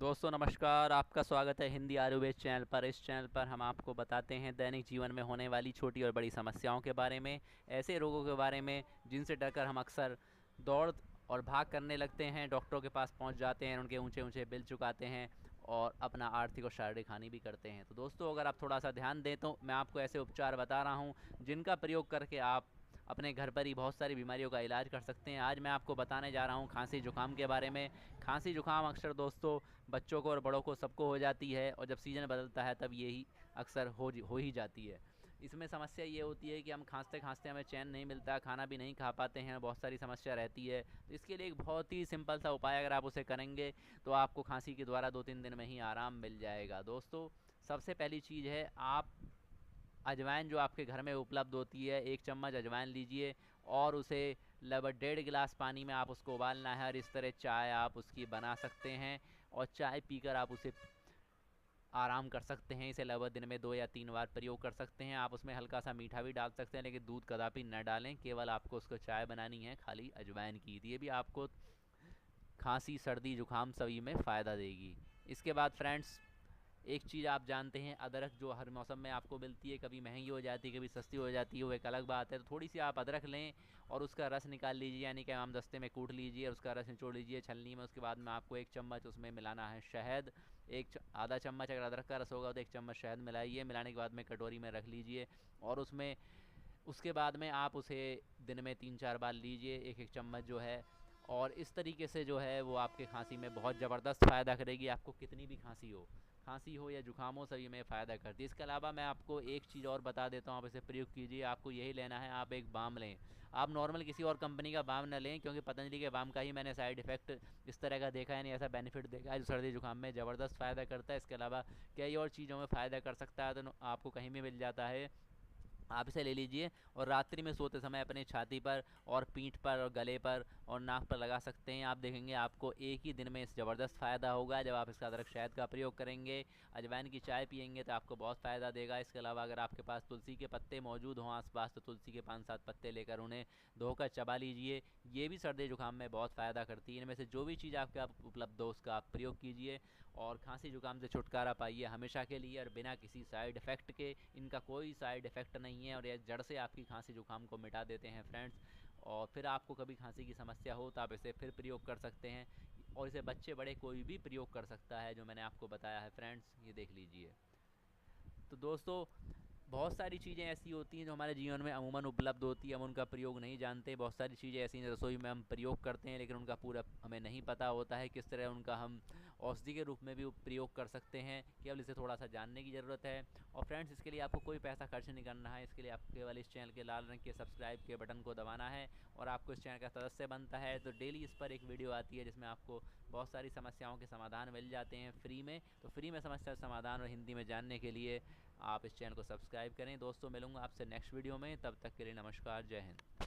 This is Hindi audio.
दोस्तों नमस्कार, आपका स्वागत है हिंदी आयुर्वेद चैनल पर। इस चैनल पर हम आपको बताते हैं दैनिक जीवन में होने वाली छोटी और बड़ी समस्याओं के बारे में, ऐसे रोगों के बारे में जिनसे डरकर हम अक्सर दौड़ और भाग करने लगते हैं, डॉक्टरों के पास पहुंच जाते हैं, उनके ऊंचे ऊंचे बिल चुकाते हैं और अपना आर्थिक और शारीरिक हानि भी करते हैं। तो दोस्तों, अगर आप थोड़ा सा ध्यान दें तो मैं आपको ऐसे उपचार बता रहा हूँ जिनका प्रयोग करके आप अपने घर पर ही बहुत सारी बीमारियों का इलाज कर सकते हैं। आज मैं आपको बताने जा रहा हूँ खांसी जुकाम के बारे में। खांसी जुकाम अक्सर दोस्तों बच्चों को और बड़ों को सबको हो जाती है, और जब सीज़न बदलता है तब यही अक्सर हो ही जाती है। इसमें समस्या ये होती है कि हम खांसते खांसते हमें चैन नहीं मिलता, खाना भी नहीं खा पाते हैं, बहुत सारी समस्या रहती है। तो इसके लिए एक बहुत ही सिंपल सा उपाय अगर आप उसे करेंगे तो आपको खांसी के द्वारा 2-3 दिन में ही आराम मिल जाएगा। दोस्तों, सबसे पहली चीज़ है, आप अजवाइन जो आपके घर में उपलब्ध होती है, 1 चम्मच अजवाइन लीजिए और उसे लगभग 1.5 गिलास पानी में आप उसको उबालना है, और इस तरह चाय आप उसकी बना सकते हैं और चाय पीकर आप उसे आराम कर सकते हैं। इसे लगभग दिन में 2 या 3 बार प्रयोग कर सकते हैं। आप उसमें हल्का सा मीठा भी डाल सकते हैं, लेकिन दूध कदापि न डालें, केवल आपको उसको चाय बनानी है खाली अजवाइन की। ये भी आपको खांसी सर्दी जुकाम सभी में फ़ायदा देगी। इसके बाद फ्रेंड्स, एक चीज़ आप जानते हैं, अदरक जो हर मौसम में आपको मिलती है, कभी महंगी हो जाती है, कभी सस्ती हो जाती है, वो एक अलग बात है। तो थोड़ी सी आप अदरक लें और उसका रस निकाल लीजिए, यानी कि आम दस्ते में कूट लीजिए और उसका रस निचोड़ लीजिए छलनी में। उसके बाद में आपको 1 चम्मच उसमें मिलाना है शहद। आधा चम्मच अगर अदरक का रस होगा तो 1 चम्मच शहद मिलाइए। मिलाने के बाद में कटोरी में रख लीजिए और उसके बाद में आप उसे दिन में 3-4 बार लीजिए, 1-1 चम्मच जो है। और इस तरीके से जो है वो आपके खांसी में बहुत ज़बरदस्त फ़ायदा करेगी। आपको कितनी भी खांसी हो या जुकाम हो, सभी में फ़ायदा करती है। इसके अलावा मैं आपको एक चीज़ और बता देता हूँ, आप इसे प्रयोग कीजिए। आपको यही लेना है, आप एक बाम लें। आप नॉर्मल किसी और कंपनी का बाम न लें, क्योंकि पतंजलि के बाम का ही मैंने साइड इफ़ेक्ट इस तरह का देखा है, नहीं ऐसा बेनिफिट देखा है जो सर्दी जुकाम में ज़बरदस्त फ़ायदा करता है। इसके अलावा कई और चीज़ों में फ़ायदा कर सकता है, तो आपको कहीं भी मिल जाता है। आप इसे ले लीजिए और रात्रि में सोते समय अपने छाती पर और पीठ पर और गले पर और नाक पर लगा सकते हैं। आप देखेंगे आपको एक ही दिन में इस ज़बरदस्त फ़ायदा होगा। जब आप इसका अदरक शहद का प्रयोग करेंगे, अजवाइन की चाय पियेंगे, तो आपको बहुत फ़ायदा देगा। इसके अलावा अगर आपके पास तुलसी के पत्ते मौजूद हों आसपास, तो तुलसी के 5-7 पत्ते लेकर उन्हें धोकर चबा लीजिए। ये भी सर्दी जुकाम में बहुत फ़ायदा करती है। इनमें से जो भी चीज़ आपके आप उपलब्ध हो उसका आप प्रयोग कीजिए और खांसी जुकाम से छुटकारा पाइए हमेशा के लिए, और बिना किसी साइड इफ़ेक्ट के। इनका कोई साइड इफ़ेक्ट नहीं है और ये जड़ से आपकी खांसी जुकाम को मिटा देते हैं फ्रेंड्स। और फिर आपको कभी खांसी की समस्या हो तो आप इसे फिर प्रयोग कर सकते हैं, और इसे बच्चे बड़े कोई भी प्रयोग कर सकता है, जो मैंने आपको बताया है फ्रेंड्स, ये देख लीजिए। तो दोस्तों, बहुत सारी चीज़ें ऐसी होती हैं जो हमारे जीवन में अमूमन उपलब्ध होती है, हम उनका प्रयोग नहीं जानते। बहुत सारी चीज़ें ऐसी हैं रसोई में हम प्रयोग करते हैं, लेकिन उनका पूरा हमें नहीं पता होता है किस तरह उनका हम औषधि के रूप में भी प्रयोग कर सकते हैं। केवल इसे थोड़ा सा जानने की ज़रूरत है। और फ्रेंड्स, इसके लिए आपको कोई पैसा खर्च नहीं करना है। इसके लिए आपको केवल इस चैनल के लाल रंग के सब्सक्राइब के बटन को दबाना है और आपको इस चैनल का सदस्य बनता है, तो डेली इस पर एक वीडियो आती है जिसमें आपको बहुत सारी समस्याओं के समाधान मिल जाते हैं फ्री में। तो फ्री में समस्या समाधान और हिंदी में जानने के लिए आप इस चैनल को सब्सक्राइब करें। दोस्तों, मिलूंगा आपसे नेक्स्ट वीडियो में, तब तक के लिए नमस्कार, जय हिंद।